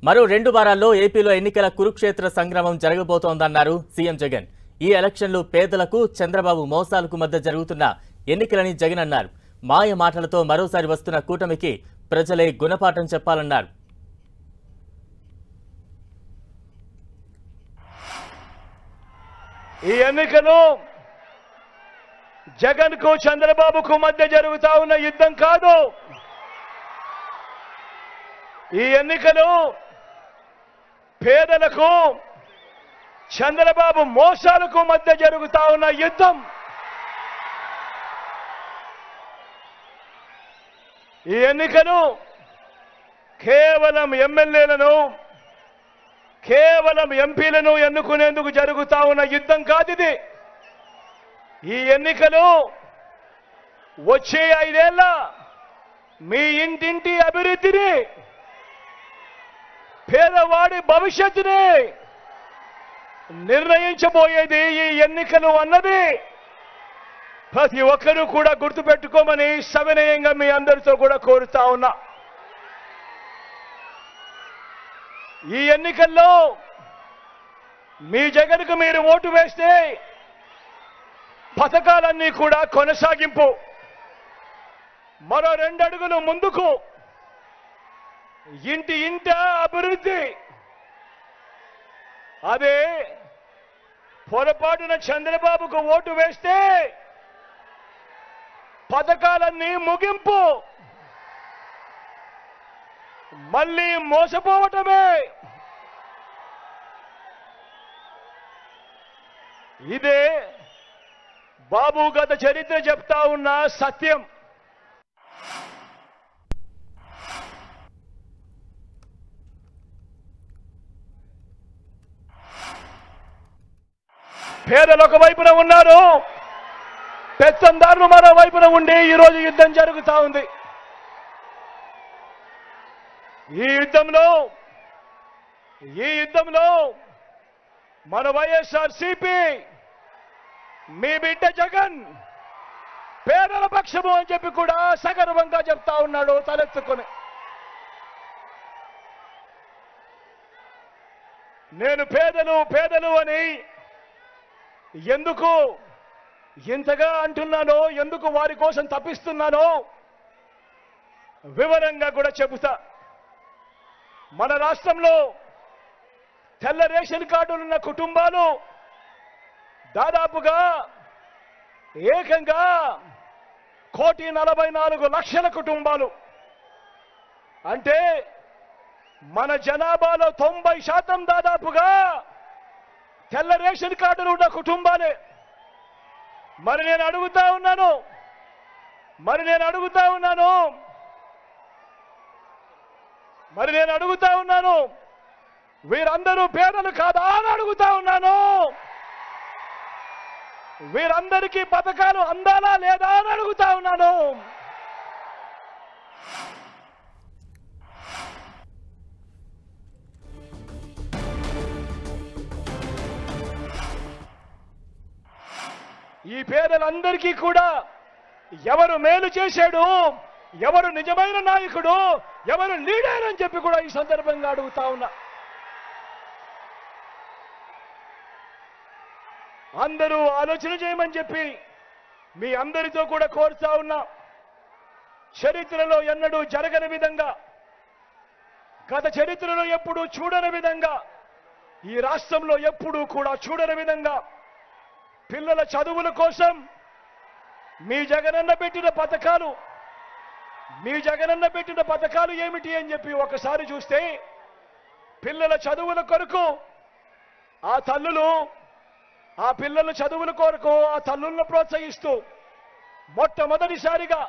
మరో 2 వారాల్లో ఏపీలో ఎన్నికల కురుక్షేత్ర సంగ్రామం జరగబోతోందన్నారు సీఎం జగన్. ఈ ఎలక్షన్లు పేదలకు చంద్రబాబు మోసాలకు మధ్య జరుగుతున్న ఎన్నికలని జగన్ అన్నారు. మాయ మాటలతో మరోసారి వస్తున్న కూటమికి ప్రజలే గుణపాఠం చెప్పాలన్నారు. ఈ ఎన్నికలు జగన్ కు చంద్రబాబుకు మధ్య జరుగుతా ఉన్న యుద్ధం కాదు. ఈ ఎన్నికలు పేదలకు చంద్రబాబు మోసాలకు మధ్య జరుగుతా ఉన్న యుద్ధం. ఈ ఎన్నికలు కేవలం ఎమ్మెల్యేలను కేవలం ఎంపీలను ఎన్నుకునేందుకు జరుగుతా ఉన్న యుద్ధం కాదిది. ఈ ఎన్నికలు వచ్చే 5 ఏళ్ల మీ ఇంటింటి అభివృద్ధిని, పేదవాడి భవిష్యత్తుని నిర్ణయించబోయేది ఈ ఎన్నికలు అన్నది ప్రతి ఒక్కరూ కూడా గుర్తుపెట్టుకోమని సవినయంగా మీ అందరితో కూడా కోరుతా ఉన్నా. ఈ ఎన్నికల్లో మీ జగన్కు మీరు ఓటు వేస్తే పథకాలన్నీ కూడా కొనసాగింపు, మరో 2 అడుగులు ముందుకు, ఇంటి ఇంట అభివృద్ధి. అదే పొరపాటున చంద్రబాబుకు ఓటు వేస్తే పథకాలన్నీ ముగింపు, మళ్ళీ మోసపోవటమే. ఇదే బాబు గత చరిత్ర చెప్తా ఉన్న సత్యం. పేదలు ఒక వైపున ఉన్నారు, పెత్తందారులు మరో వైపున ఉండి ఈరోజు యుద్ధం జరుగుతా ఉంది. ఈ యుద్ధంలో మన వైఎస్ఆర్సీపీ, మీ బిడ్డ జగన్ పేదల పక్షము అని చెప్పి కూడా సగర్వంగా చెప్తా ఉన్నాడు తలెత్తుకొని. నేను పేదలు అని ఎందుకు ఇంతగా అంటున్నానో, ఎందుకు వారి కోసం తప్పిస్తున్నానో వివరంగా కూడా చెబుతా. మన రాష్ట్రంలో తెల్ల రేషన్ కార్డులున్న కుటుంబాలు దాదాపుగా ఏకంగా 1,44,00,000 కుటుంబాలు. అంటే మన జనాభాలో 90% దాదాపుగా తెల్ల రేషన్ కార్డులు ఉన్న కుటుంబాలే. మరి నేను అడుగుతా ఉన్నాను, వీరందరూ పేదలు కాదా అని అడుగుతా ఉన్నాను. వీరందరికీ పథకాలు అందాలా లేదా అని అడుగుతా ఉన్నాను. ఈ పేదలందరికీ కూడా ఎవరు మేలు చేశాడు, ఎవరు నిజమైన నాయకుడు, ఎవరు లీడర్ అని చెప్పి కూడా ఈ సందర్భంగా అడుగుతా ఉన్నా. అందరూ ఆలోచన చేయమని చెప్పి మీ అందరితో కూడా కోరుతా ఉన్నా. చరిత్రలో ఎన్నడూ జరగని విధంగా, గత చరిత్రలో ఎప్పుడూ చూడని విధంగా, ఈ రాష్ట్రంలో ఎప్పుడూ కూడా చూడని విధంగా పిల్లల చదువుల కోసం మీ జగనన్న పెట్టిన పథకాలు ఏమిటి అని చెప్పి ఒకసారి చూస్తే, పిల్లల చదువుల కొరకు ఆ పిల్లల చదువుల కొరకు ఆ తల్లులను ప్రోత్సహిస్తూ మొట్టమొదటిసారిగా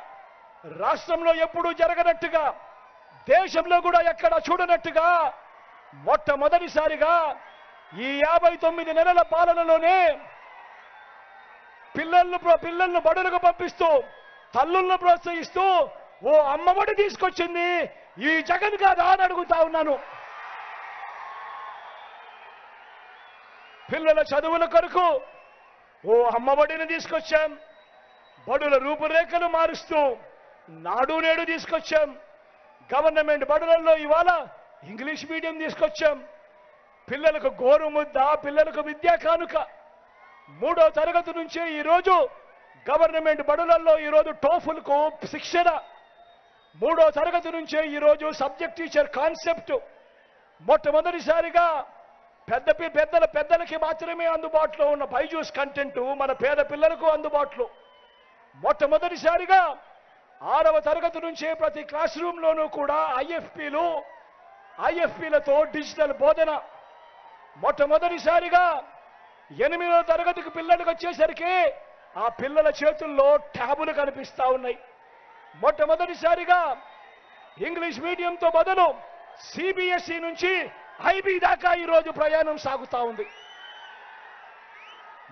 రాష్ట్రంలో ఎప్పుడూ జరగనట్టుగా, దేశంలో కూడా ఎక్కడ చూడనట్టుగా మొట్టమొదటిసారిగా ఈ 59 నెలల పాలనలోనే పిల్లలను బడులకు పంపిస్తూ తల్లులను ప్రోత్సహిస్తూ ఓ అమ్మఒడి తీసుకొచ్చింది ఈ జగన్ కాదా అని అడుగుతా ఉన్నాను. పిల్లల చదువుల కొరకు ఓ అమ్మఒడిని తీసుకొచ్చాం, బడుల రూపురేఖలు మారుస్తూ నాడు నేడు తీసుకొచ్చాం. గవర్నమెంట్ బడులలో ఇవాళ ఇంగ్లీష్ మీడియం తీసుకొచ్చాం. పిల్లలకు గోరుముద్ద, పిల్లలకు విద్యా కానుక. 3వ తరగతి నుంచే ఈరోజు గవర్నమెంట్ బడులలో ఈరోజు టోఫుల్కు శిక్షణ. 3వ తరగతి నుంచే ఈరోజు సబ్జెక్ట్ టీచర్ కాన్సెప్ట్. మొట్టమొదటిసారిగా పెద్దలకి మాత్రమే అందుబాటులో ఉన్న బైజూస్ కంటెంట్ మన పేద పిల్లలకు అందుబాటులో. మొట్టమొదటిసారిగా 6వ తరగతి నుంచే ప్రతి క్లాస్ రూమ్లోనూ కూడా ఐఎఫ్పీలతో డిజిటల్ బోధన. మొట్టమొదటిసారిగా 8వ తరగతికి పిల్లలకు వచ్చేసరికి ఆ పిల్లల చేతుల్లో ట్యాబులు కనిపిస్తా ఉన్నాయి. మొట్టమొదటిసారిగా ఇంగ్లీష్ మీడియంతో మొదలు సిబిఎస్ఈ నుంచి ఐబీ దాకా ఈరోజు ప్రయాణం సాగుతా ఉంది.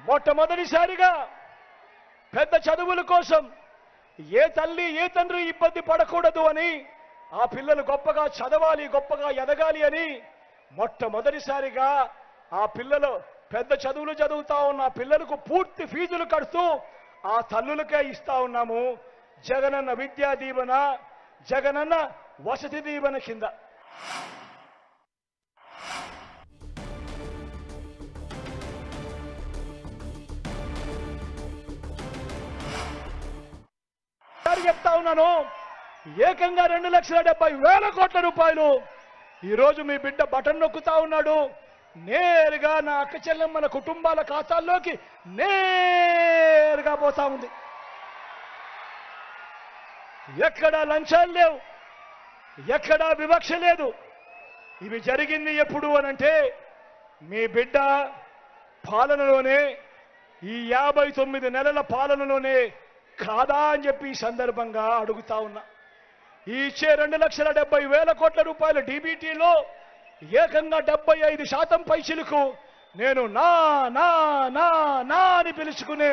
మొట్టమొదటిసారిగా పెద్ద చదువుల కోసం ఏ తల్లి ఏ తండ్రి ఇబ్బంది పడకూడదు అని, ఆ పిల్లలు గొప్పగా చదవాలి, గొప్పగా ఎదగాలి అని మొట్టమొదటిసారిగా ఆ పిల్లలు పెద్ద చదువులు చదువుతా ఉన్న పిల్లలకు పూర్తి ఫీజులు కడుతూ ఆ తల్లులకే ఇస్తా ఉన్నాము జగనన్న విద్యా దీవెన, జగనన్న వసతి దీవెన కింద. చెప్తా ఉన్నాను, ఏకంగా 2,70,000 కోట్ల రూపాయలు ఈరోజు మీ బిడ్డ బటన్ నొక్కుతా ఉన్నాడు. నేరుగా నా అక్క చెల్లెమ్మల కుటుంబాల ఖాతాల్లోకి నేరుగా పోతా ఉంది. ఎక్కడా లంచాలు లేవు, ఎక్కడా వివక్ష లేదు. ఇవి జరిగింది ఎప్పుడు అనంటే మీ బిడ్డ పాలనలోనే, ఈ 59 నెలల పాలనలోనే కాదా అని చెప్పి ఈ సందర్భంగా అడుగుతా ఉన్నా. ఈ ఇచ్చే 2,70,000 కోట్ల రూపాయల డీబీటీలో ఏకంగా 75% పైచిలకు నేను నా నా నా నా అని పిలుచుకునే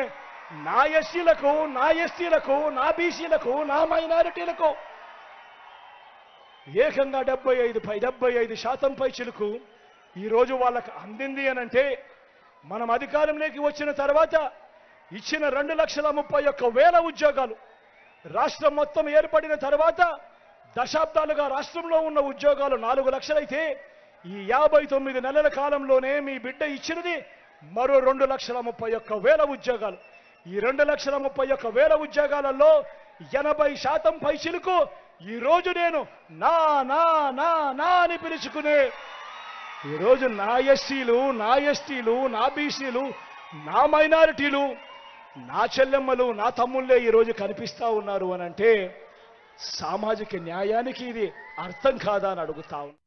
నా ఎస్సీలకు, నా ఎస్టీలకు, నా బీసీలకు, నా మైనారిటీలకు ఏకంగా 75% పైచిలకు ఈరోజు వాళ్ళకు అందింది అనంటే, మనం అధికారంలోకి వచ్చిన తర్వాత ఇచ్చిన 2,31,000 ఉద్యోగాలు, రాష్ట్రం మొత్తం ఏర్పడిన తర్వాత దశాబ్దాలుగా రాష్ట్రంలో ఉన్న ఉద్యోగాలు 4 లక్షలైతే ఈ 59 నెలల కాలంలోనే మీ బిడ్డ ఇచ్చినది మరో 2,31,000 ఉద్యోగాలు. ఈ 2,31,000 ఉద్యోగాలలో 80% పైచిలకు ఈరోజు నేను నా నా నా నా అని పిలుచుకునే ఈరోజు నా ఎస్సీలు, నా ఎస్టీలు, నా బీసీలు, నా మైనారిటీలు, నా చెల్లెమ్మలు, నా తమ్ముళ్ళే ఈరోజు కనిపిస్తా ఉన్నారు అనంటే సామాజిక న్యాయానికి ఇది అర్థం కాదా అని అడుగుతా ఉన్నా.